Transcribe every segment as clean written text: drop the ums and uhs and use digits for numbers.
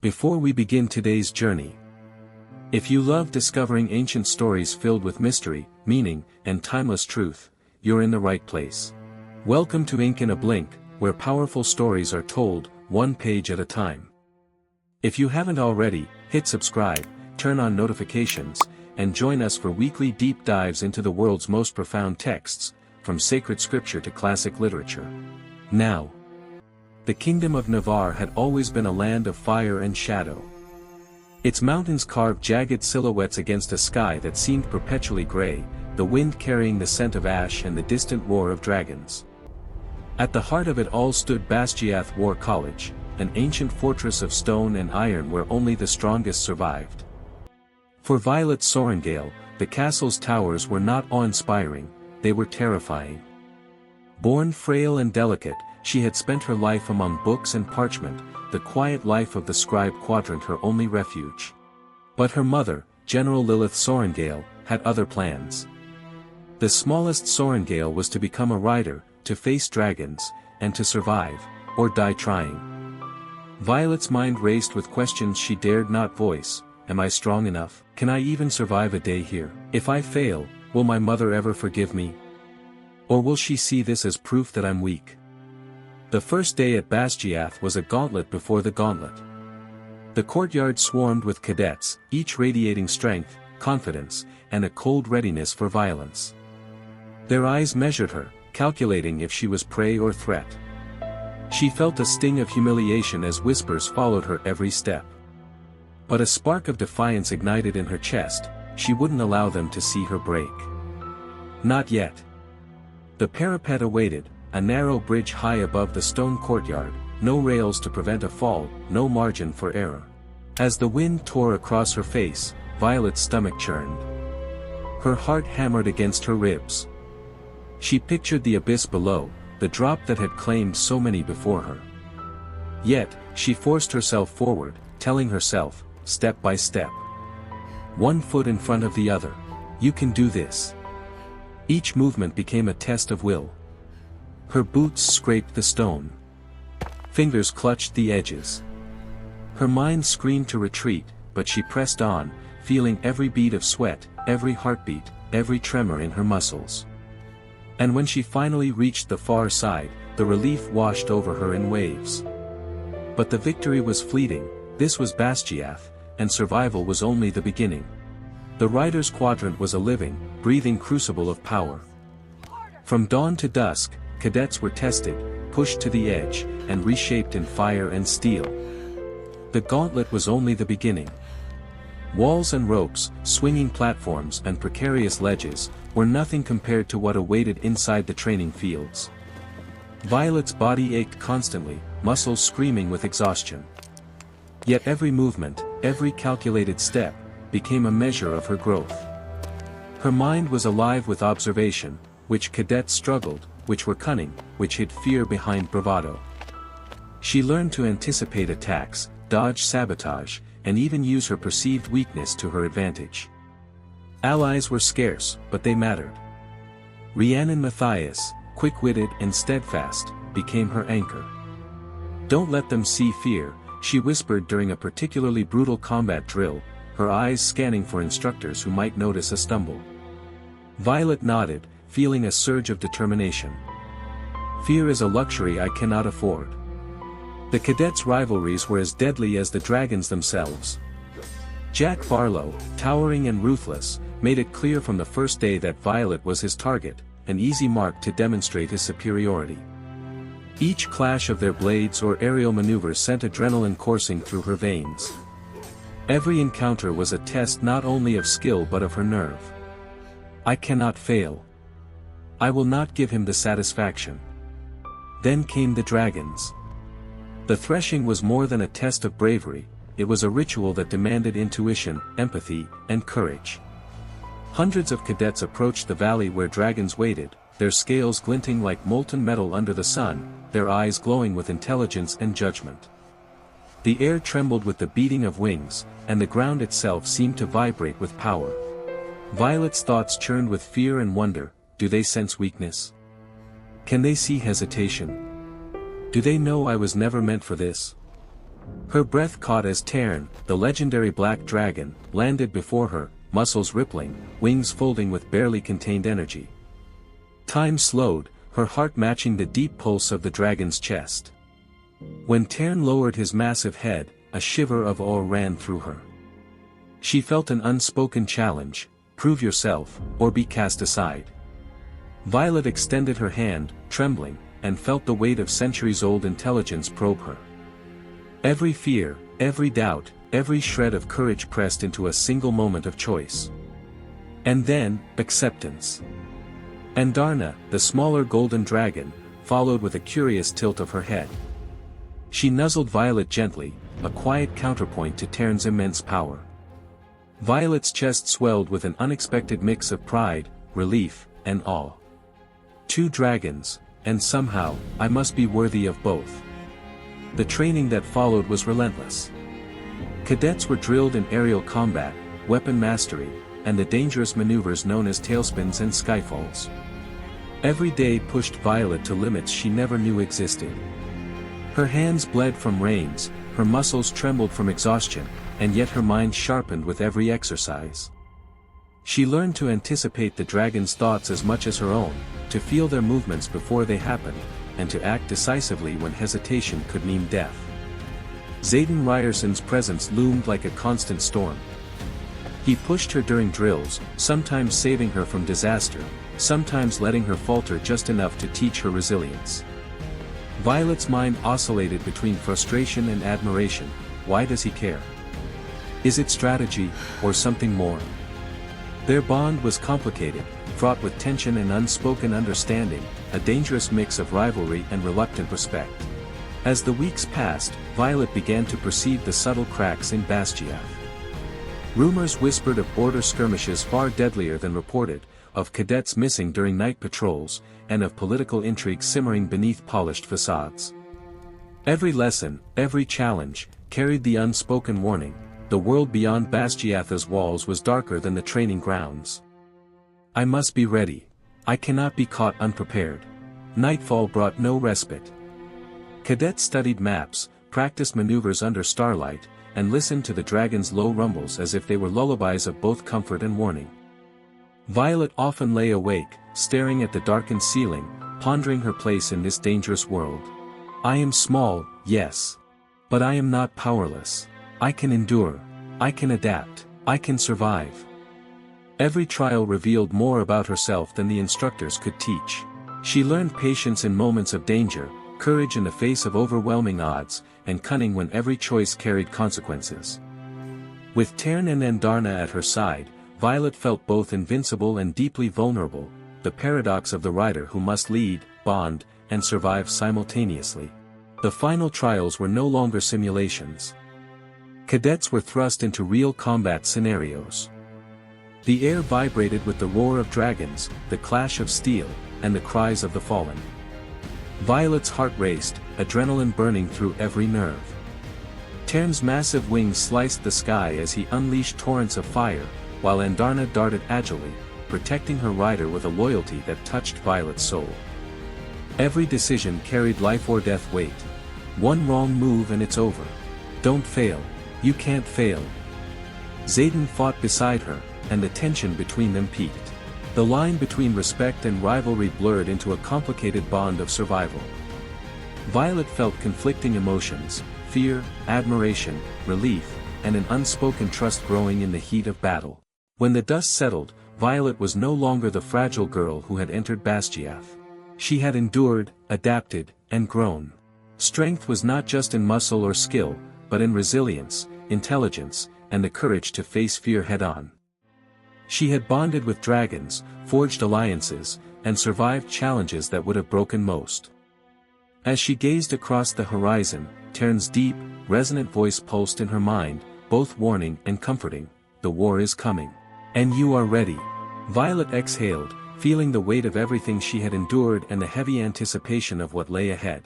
Before we begin today's journey, if you love discovering ancient stories filled with mystery, meaning, and timeless truth, you're in the right place. Welcome to Ink in a Blink, where powerful stories are told, one page at a time. If you haven't already, hit subscribe, turn on notifications, and join us for weekly deep dives into the world's most profound texts, from sacred scripture to classic literature. Now, the Kingdom of Navarre had always been a land of fire and shadow. Its mountains carved jagged silhouettes against a sky that seemed perpetually gray, the wind carrying the scent of ash and the distant roar of dragons. At the heart of it all stood Basgiath War College, an ancient fortress of stone and iron where only the strongest survived. For Violet Sorengail, the castle's towers were not awe-inspiring, they were terrifying. Born frail and delicate, she had spent her life among books and parchment, the quiet life of the scribe quadrant her only refuge. But her mother, General Lilith Sorengail, had other plans. The smallest Sorengail was to become a rider, to face dragons, and to survive, or die trying. Violet's mind raced with questions she dared not voice. Am I strong enough? Can I even survive a day here? If I fail, will my mother ever forgive me? Or will she see this as proof that I'm weak? The first day at Basgiath was a gauntlet before the gauntlet. The courtyard swarmed with cadets, each radiating strength, confidence, and a cold readiness for violence. Their eyes measured her, calculating if she was prey or threat. She felt a sting of humiliation as whispers followed her every step. But a spark of defiance ignited in her chest, she wouldn't allow them to see her break. Not yet. The parapet awaited, a narrow bridge high above the stone courtyard, no rails to prevent a fall, no margin for error. As the wind tore across her face, Violet's stomach churned. Her heart hammered against her ribs. She pictured the abyss below, the drop that had claimed so many before her. Yet, she forced herself forward, telling herself, step by step. One foot in front of the other. You can do this. Each movement became a test of will. Her boots scraped the stone. Fingers clutched the edges. Her mind screamed to retreat, but she pressed on, feeling every bead of sweat, every heartbeat, every tremor in her muscles. And when she finally reached the far side, the relief washed over her in waves. But the victory was fleeting. This was Basgiath, and survival was only the beginning. The rider's quadrant was a living, breathing crucible of power. From dawn to dusk, cadets were tested, pushed to the edge, and reshaped in fire and steel. The gauntlet was only the beginning. Walls and ropes, swinging platforms and precarious ledges, were nothing compared to what awaited inside the training fields. Violet's body ached constantly, muscles screaming with exhaustion. Yet every movement, every calculated step, became a measure of her growth. Her mind was alive with observation, which cadets struggled, which were cunning, which hid fear behind bravado. She learned to anticipate attacks, dodge sabotage, and even use her perceived weakness to her advantage. Allies were scarce, but they mattered. Rhiannon Matthias, quick-witted and steadfast, became her anchor. Don't let them see fear, she whispered during a particularly brutal combat drill, her eyes scanning for instructors who might notice a stumble. Violet nodded, feeling a surge of determination. Fear is a luxury I cannot afford. The cadets' rivalries were as deadly as the dragons themselves. Jack Barlow, towering and ruthless, made it clear from the first day that Violet was his target, an easy mark to demonstrate his superiority. Each clash of their blades or aerial maneuvers sent adrenaline coursing through her veins. Every encounter was a test not only of skill but of her nerve. I cannot fail. I will not give him the satisfaction. Then came the dragons. The threshing was more than a test of bravery, it was a ritual that demanded intuition, empathy, and courage. Hundreds of cadets approached the valley where dragons waited, their scales glinting like molten metal under the sun, their eyes glowing with intelligence and judgment. The air trembled with the beating of wings, and the ground itself seemed to vibrate with power. Violet's thoughts churned with fear and wonder. Do they sense weakness? Can they see hesitation? Do they know I was never meant for this? Her breath caught as Tairn, the legendary black dragon, landed before her, muscles rippling, wings folding with barely contained energy. Time slowed, her heart matching the deep pulse of the dragon's chest. When Tairn lowered his massive head, a shiver of awe ran through her. She felt an unspoken challenge: prove yourself, or be cast aside. Violet extended her hand, trembling, and felt the weight of centuries-old intelligence probe her. Every fear, every doubt, every shred of courage pressed into a single moment of choice. And then, acceptance. Andarna, the smaller golden dragon, followed with a curious tilt of her head. She nuzzled Violet gently, a quiet counterpoint to Tairn's immense power. Violet's chest swelled with an unexpected mix of pride, relief, and awe. Two dragons, and somehow, I must be worthy of both. The training that followed was relentless. Cadets were drilled in aerial combat, weapon mastery, and the dangerous maneuvers known as tailspins and skyfalls. Every day pushed Violet to limits she never knew existed. Her hands bled from reins, her muscles trembled from exhaustion, and yet her mind sharpened with every exercise. She learned to anticipate the dragon's thoughts as much as her own, to feel their movements before they happened, and to act decisively when hesitation could mean death. Xaden Ryerson's presence loomed like a constant storm. He pushed her during drills, sometimes saving her from disaster, sometimes letting her falter just enough to teach her resilience. Violet's mind oscillated between frustration and admiration. Why does he care? Is it strategy, or something more? Their bond was complicated, fraught with tension and unspoken understanding, a dangerous mix of rivalry and reluctant respect. As the weeks passed, Violet began to perceive the subtle cracks in Basgiath. Rumors whispered of border skirmishes far deadlier than reported, of cadets missing during night patrols, and of political intrigue simmering beneath polished facades. Every lesson, every challenge, carried the unspoken warning: the world beyond Basgiath's walls was darker than the training grounds. I must be ready. I cannot be caught unprepared. Nightfall brought no respite. Cadets studied maps, practiced maneuvers under starlight, and listened to the dragon's low rumbles as if they were lullabies of both comfort and warning. Violet often lay awake, staring at the darkened ceiling, pondering her place in this dangerous world. I am small, yes. But I am not powerless. I can endure. I can adapt. I can survive. Every trial revealed more about herself than the instructors could teach. She learned patience in moments of danger, courage in the face of overwhelming odds, and cunning when every choice carried consequences. With Tairn and Andarna at her side, Violet felt both invincible and deeply vulnerable, the paradox of the rider who must lead, bond, and survive simultaneously. The final trials were no longer simulations. Cadets were thrust into real combat scenarios. The air vibrated with the roar of dragons, the clash of steel, and the cries of the fallen. Violet's heart raced, adrenaline burning through every nerve. Tairn's massive wings sliced the sky as he unleashed torrents of fire, while Andarna darted agilely, protecting her rider with a loyalty that touched Violet's soul. Every decision carried life or death weight. One wrong move and it's over. Don't fail. You can't fail. Xaden fought beside her, and the tension between them peaked. The line between respect and rivalry blurred into a complicated bond of survival. Violet felt conflicting emotions: fear, admiration, relief, and an unspoken trust growing in the heat of battle. When the dust settled, Violet was no longer the fragile girl who had entered Basgiath. She had endured, adapted, and grown. Strength was not just in muscle or skill, but in resilience, intelligence, and the courage to face fear head-on. She had bonded with dragons, forged alliances, and survived challenges that would have broken most. As she gazed across the horizon, Tairn's deep, resonant voice pulsed in her mind, both warning and comforting: the war is coming. And you are ready. Violet exhaled, feeling the weight of everything she had endured and the heavy anticipation of what lay ahead.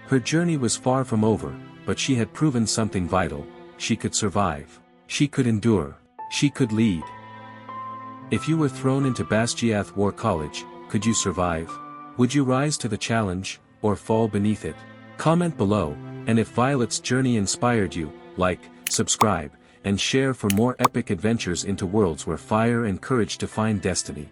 Her journey was far from over, but she had proven something vital: she could survive. She could endure. She could lead. If you were thrown into Basgiath War College, could you survive? Would you rise to the challenge, or fall beneath it? Comment below, And if Violet's journey inspired you, like, subscribe, and share for more epic adventures into worlds where fire and courage define destiny.